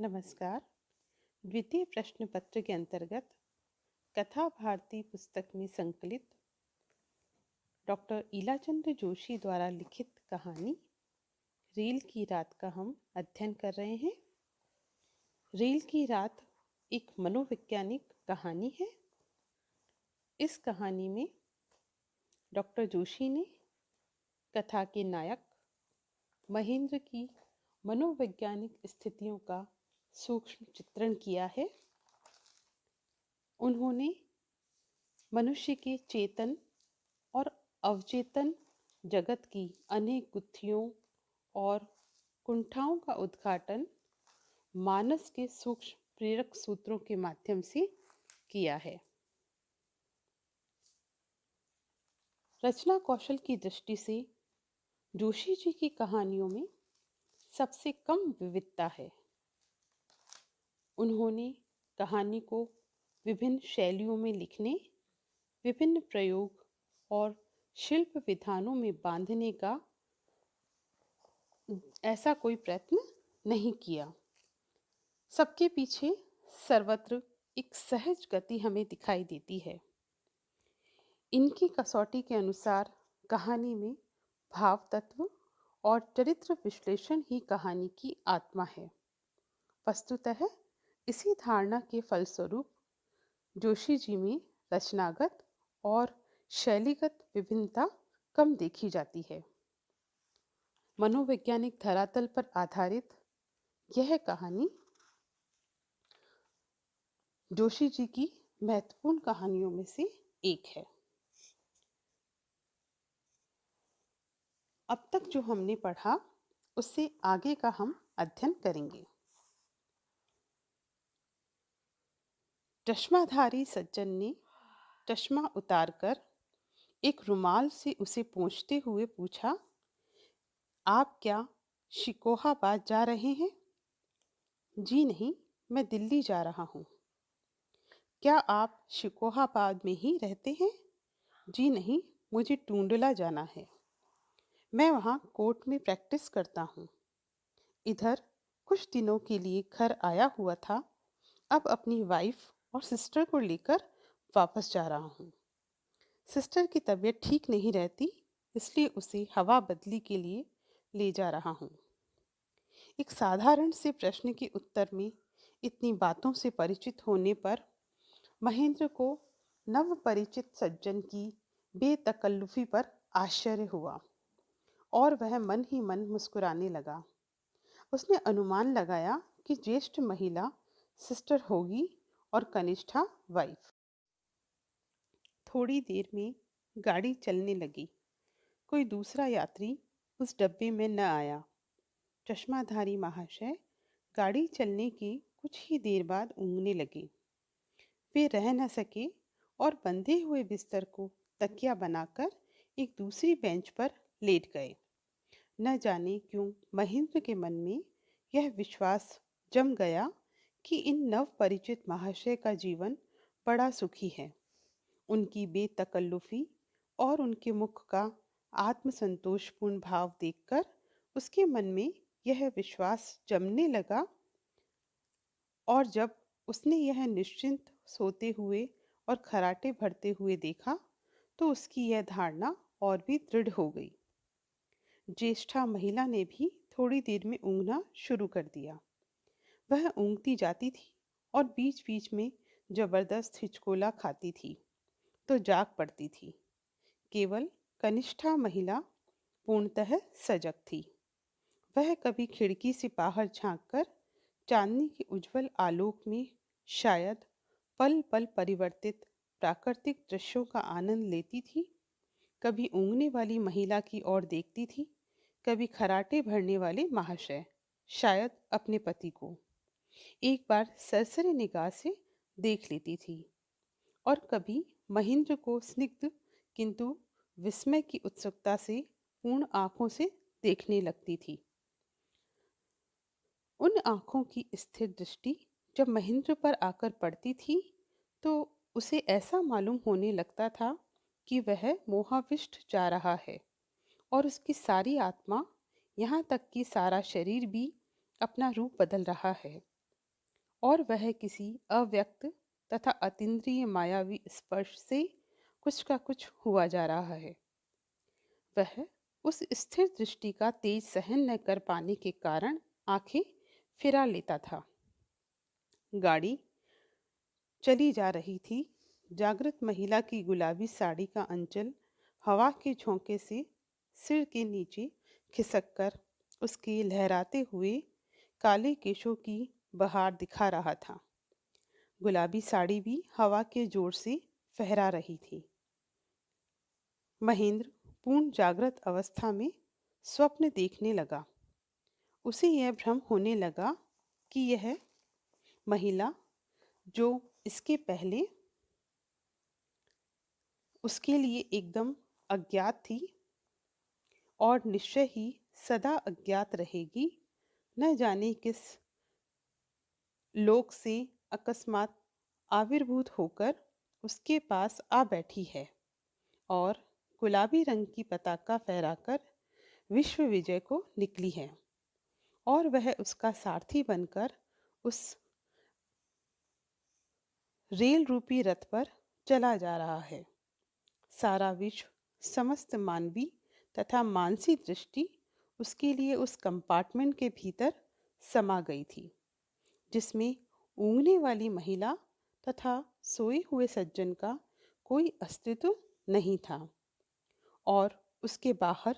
नमस्कार। द्वितीय प्रश्न पत्र के अंतर्गत कथा भारती पुस्तक में संकलित डॉक्टर ईलाचंद्र जोशी द्वारा लिखित कहानी रेल की रात का हम अध्ययन कर रहे हैं। रेल की रात एक मनोवैज्ञानिक कहानी है। इस कहानी में डॉक्टर जोशी ने कथा के नायक महेंद्र की मनोवैज्ञानिक स्थितियों का सूक्ष्म चित्रण किया है। उन्होंने मनुष्य के चेतन और अवचेतन जगत की अनेक गुत्थियों और कुंठाओं का उद्घाटन मानस के सूक्ष्म प्रेरक सूत्रों के माध्यम से किया है। रचना कौशल की दृष्टि से जोशी जी की कहानियों में सबसे कम विविधता है। उन्होंने कहानी को विभिन्न शैलियों में लिखने, विभिन्न प्रयोग और शिल्प विधानों में बांधने का ऐसा कोई प्रयत्न नहीं किया। सबके पीछे सर्वत्र एक सहज गति हमें दिखाई देती है। इनकी कसौटी के अनुसार कहानी में भाव तत्व और चरित्र विश्लेषण ही कहानी की आत्मा है। वस्तुतः इसी धारणा के फलस्वरूप जोशी जी में रचनागत और शैलीगत विभिन्नता कम देखी जाती है। मनोवैज्ञानिक धरातल पर आधारित यह कहानी जोशी जी की महत्वपूर्ण कहानियों में से एक है। अब तक जो हमने पढ़ा उससे आगे का हम अध्ययन करेंगे। चश्माधारी सज्जन ने चश्मा उतारकर एक रुमाल से उसे पोंछते हुए पूछा, आप क्या शिकोहाबाद जा रहे हैं? जी नहीं, मैं दिल्ली जा रहा हूँ। क्या आप शिकोहाबाद में ही रहते हैं? जी नहीं, मुझे टूंडला जाना है। मैं वहाँ कोर्ट में प्रैक्टिस करता हूँ। इधर कुछ दिनों के लिए घर आया हुआ था। अब अपनी वाइफ और सिस्टर को लेकर वापस जा रहा हूँ। सिस्टर की तबीयत ठीक नहीं रहती, इसलिए उसे हवा बदली के लिए ले जा रहा हूँ। एक साधारण से प्रश्न के उत्तर में इतनी बातों से परिचित होने पर महेंद्र को नव परिचित सज्जन की बेतकल्लुफी पर आश्चर्य हुआ और वह मन ही मन मुस्कुराने लगा। उसने अनुमान लगाया कि ज्येष्ठ महिला सिस्टर होगी और कनिष्ठा वाइफ। थोड़ी देर में गाड़ी चलने लगी। कोई दूसरा यात्री उस डब्बे में न आया। चश्माधारी महाशय गाड़ी चलने की कुछ ही देर बाद ऊँघने लगे। वे रह न सके और बंधे हुए बिस्तर को तकिया बनाकर एक दूसरी बेंच पर लेट गए। न जाने क्यों महेंद्र के मन में यह विश्वास जम गया कि इन नव परिचित महाशय का जीवन बड़ा सुखी है। उनकी बेतकल्लुफी और उनके मुख का आत्मसंतोषपूर्ण भाव देखकर उसके मन में यह विश्वास जमने लगा और जब उसने यह निश्चिंत सोते हुए और खराटे भरते हुए देखा तो उसकी यह धारणा और भी दृढ़ हो गई। ज्येष्ठा महिला ने भी थोड़ी देर में ऊँघना शुरू कर दिया। वह ऊँघती जाती थी और बीच बीच में जबरदस्त हिचकोला खाती थी तो जाग पड़ती थी। केवल कनिष्ठा महिला पूर्णतः सजग थी। वह कभी खिड़की से बाहर झांककर चांदनी के उज्जवल आलोक में शायद पल पल परिवर्तित प्राकृतिक दृश्यों का आनंद लेती थी, कभी ऊँघने वाली महिला की ओर देखती थी, कभी खराटे भरने वाले महाशय, शायद अपने पति को एक बार सरसरी निगाह से देख लेती थी और कभी महेंद्र को स्निग्ध किंतु विस्मय की उत्सुकता से पूर्ण आंखों से देखने लगती थी। उन आंखों की स्थिर दृष्टि जब महेंद्र पर आकर पड़ती थी तो उसे ऐसा मालूम होने लगता था कि वह मोहाविष्ट जा रहा है और उसकी सारी आत्मा, यहाँ तक कि सारा शरीर भी अपना रूप बदल रहा है। और वह किसी अव्यक्त तथा अतीन्द्रिय मायावी स्पर्श से कुछ का कुछ हुआ जा रहा है। वह उस स्थिर दृष्टि का तेज सहन न कर पाने के कारण आंखें फिरा लेता था। गाड़ी चली जा रही थी। जागृत महिला की गुलाबी साड़ी का अंचल हवा के झोंके से सिर के नीचे खिसक कर उसके लहराते हुए काले केशों की बहार दिखा रहा था। गुलाबी साड़ी भी हवा के जोर से फहरा रही थी। महेंद्र पूर्ण जागृत अवस्था में स्वप्न देखने लगा। उसे यह भ्रम होने लगा कि यह महिला जो इसके पहले उसके लिए एकदम अज्ञात थी और निश्चय ही सदा अज्ञात रहेगी, न जाने किस लोक से अकस्मात आविर्भूत होकर उसके पास आ बैठी है और गुलाबी रंग की पताका फहराकर विश्व विजय को निकली है और वह उसका सारथी बनकर उस रेल रूपी रथ पर चला जा रहा है। सारा विश्व, समस्त मानवी तथा मानसी दृष्टि उसके लिए उस कंपार्टमेंट के भीतर समा गई थी, जिसमें ऊँघने वाली महिला तथा सोए हुए सज्जन का कोई अस्तित्व नहीं था और उसके बाहर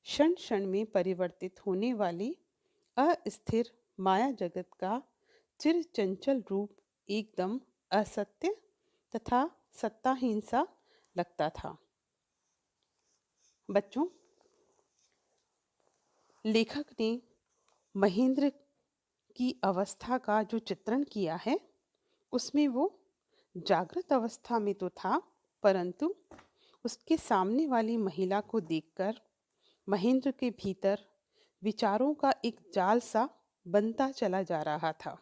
क्षण क्षण में परिवर्तित होने वाले अस्थिर माया जगत का चिर चंचल रूप एकदम असत्य तथा सत्ताहीन सा लगता था। बच्चों, लेखक ने महेंद्र की अवस्था का जो चित्रण किया है उसमें वो जागृत अवस्था में तो था, परंतु उसके सामने वाली महिला को देखकर महेंद्र के भीतर विचारों का एक जाल सा बनता चला जा रहा था।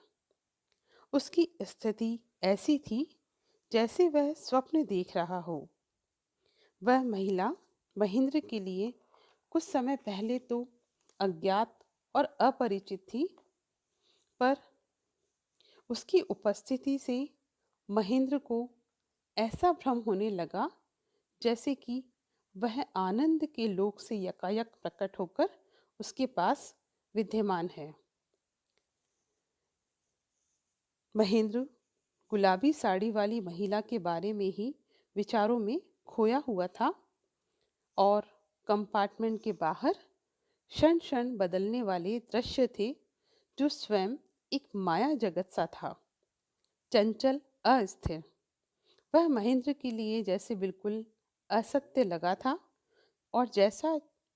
उसकी स्थिति ऐसी थी जैसे वह स्वप्न देख रहा हो। वह महिला महेंद्र के लिए कुछ समय पहले तो अज्ञात और अपरिचित थी, पर उसकी उपस्थिति से महेंद्र को ऐसा भ्रम होने लगा जैसे कि वह आनंद के लोक से यकायक प्रकट होकर उसके पास विद्यमान है। महेंद्र गुलाबी साड़ी वाली महिला के बारे में ही विचारों में खोया हुआ था और कंपार्टमेंट के बाहर क्षण क्षण बदलने वाले दृश्य थे जो स्वयं एक माया जगत सा था, चंचल, अस्थिर। वह महेंद्र के लिए जैसे बिल्कुल असत्य लगा था और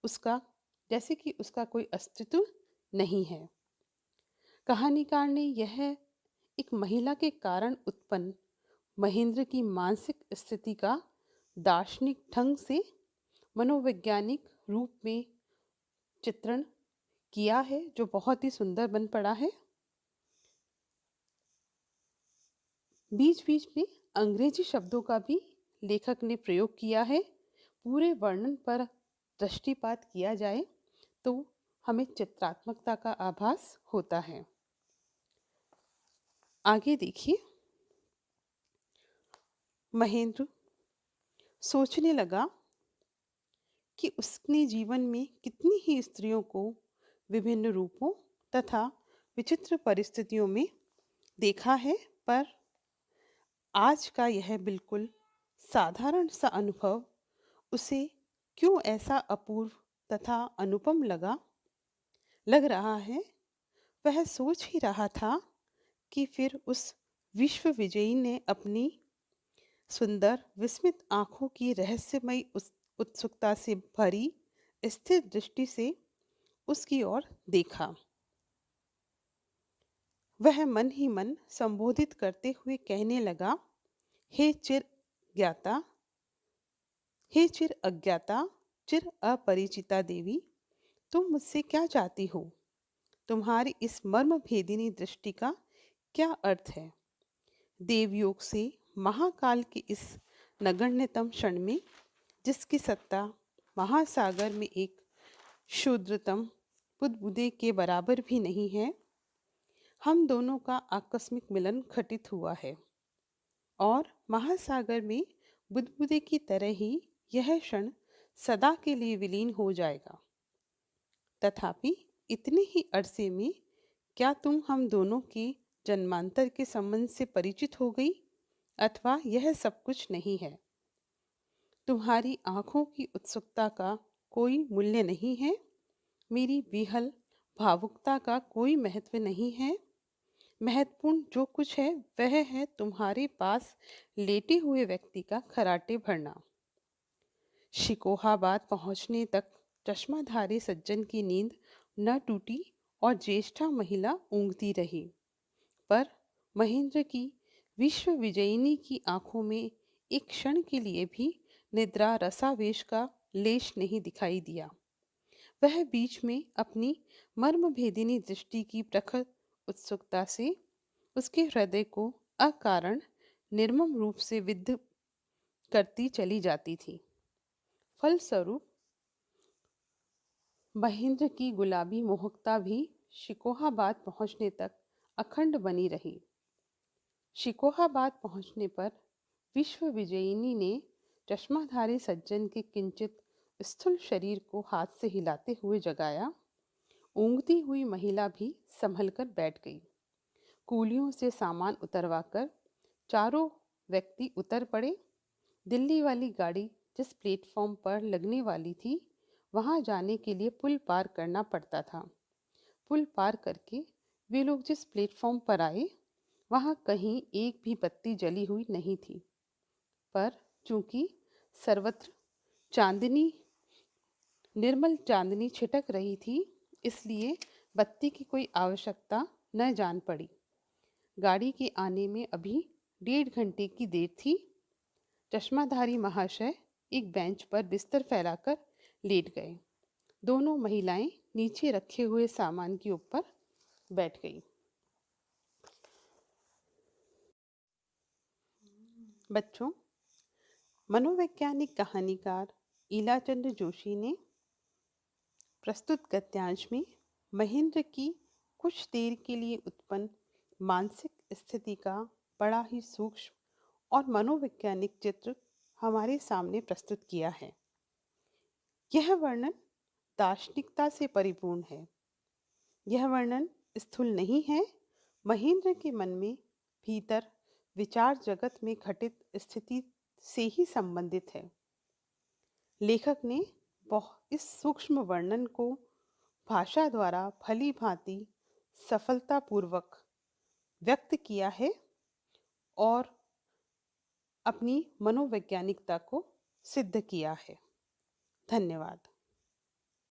उसका जैसे कि उसका कोई अस्तित्व नहीं है। कहानीकार ने यह एक महिला के कारण उत्पन्न महेंद्र की मानसिक स्थिति का दार्शनिक ढंग से मनोवैज्ञानिक रूप में चित्रण किया है, जो बहुत ही सुंदर बन पड़ा है। बीच बीच में अंग्रेजी शब्दों का भी लेखक ने प्रयोग किया है। पूरे वर्णन पर दृष्टिपात किया जाए तो हमें चित्रात्मकता का आभास होता है। आगे देखिए। महेंद्र सोचने लगा कि उसने जीवन में कितनी ही स्त्रियों को विभिन्न रूपों तथा विचित्र परिस्थितियों में देखा है, पर आज का यह बिल्कुल साधारण सा अनुभव उसे क्यों ऐसा अपूर्व तथा अनुपम लग रहा है। वह सोच ही रहा था कि फिर उस विश्व विजयी ने अपनी सुंदर विस्मित आंखों की रहस्यमयी उत्सुकता से भरी स्थिर दृष्टि से उसकी ओर देखा। वह मन ही मन संबोधित करते हुए कहने लगा, हे चिर ज्ञाता, हे चिर अज्ञाता, चिर अपरिचिता देवी, तुम मुझसे क्या चाहती हो? तुम्हारी इस मर्म भेदिनी दृष्टि का क्या अर्थ है? देवयोग से महाकाल के इस नगण्यतम क्षण में जिसकी सत्ता महासागर में एक क्षुद्रतम बुदबुदे के बराबर भी नहीं है, हम दोनों का आकस्मिक मिलन घटित हुआ है और महासागर में बुदबुदे की तरह ही यह क्षण सदा के लिए विलीन हो जाएगा। तथापि इतने ही अरसे में क्या तुम हम दोनों के जन्मांतर के संबंध से परिचित हो गई, अथवा यह सब कुछ नहीं है? तुम्हारी आंखों की उत्सुकता का कोई मूल्य नहीं है, मेरी विहल भावुकता का कोई महत्व नहीं है। महत्वपूर्ण जो कुछ है वह है तुम्हारे पास लेटे हुए व्यक्ति का खराटे भरना। शिकोहाबाद पहुंचने तक चश्माधारी सज्जन की नींद न टूटी और ज्येष्ठा महिला ऊँघती रही, पर महेंद्र की विश्व विजयिनी की आंखों में एक क्षण के लिए भी निद्रा रसावेश का लेश नहीं दिखाई दिया। वह बीच में अपनी मर्म भेदिनी दृष्टि की प्रखर उत्सुकता से उसके हृदय को अकारण निर्मम रूप से विद्ध करती चली जाती थी। फलस्वरूप महेंद्र की गुलाबी मोहकता भी शिकोहाबाद पहुंचने तक अखंड बनी रही। शिकोहाबाद पहुंचने पर विश्व विजयिनी ने चश्माधारी सज्जन के किंचित स्थूल शरीर को हाथ से हिलाते हुए जगाया। ऊँघती हुई महिला भी संभल कर बैठ गई। कूलियों से सामान उतरवाकर चारों व्यक्ति उतर पड़े। दिल्ली वाली गाड़ी जिस प्लेटफॉर्म पर लगने वाली थी, वहां जाने के लिए पुल पार करना पड़ता था। पुल पार करके वे लोग जिस प्लेटफॉर्म पर आए, वहां कहीं एक भी बत्ती जली हुई नहीं थी, पर चूंकि सर्वत्र चांदनी, निर्मल चांदनी छिटक रही थी, इसलिए बत्ती की कोई आवश्यकता न जान पड़ी। गाड़ी के आने में अभी 1.5 घंटे की देर थी। चश्माधारी महाशय एक बेंच पर बिस्तर फैलाकर लेट गए। दोनों महिलाएं नीचे रखे हुए सामान के ऊपर बैठ गई। बच्चों, मनोवैज्ञानिक कहानीकार ईलाचंद्र जोशी ने प्रस्तुत गद्यांश में महेंद्र की कुछ देर के लिए उत्पन्न मानसिक स्थिति का बड़ा ही सूक्ष्म और मनोवैज्ञानिक चित्र हमारे सामने प्रस्तुत किया है। यह वर्णन दार्शनिकता से परिपूर्ण है। यह वर्णन स्थूल नहीं है, महेंद्र के मन में भीतर विचार जगत में घटित स्थिति से ही संबंधित है। लेखक ने इस सूक्ष्म वर्णन को भाषा द्वारा भली भांति सफलतापूर्वक व्यक्त किया है और अपनी मनोवैज्ञानिकता को सिद्ध किया है। धन्यवाद।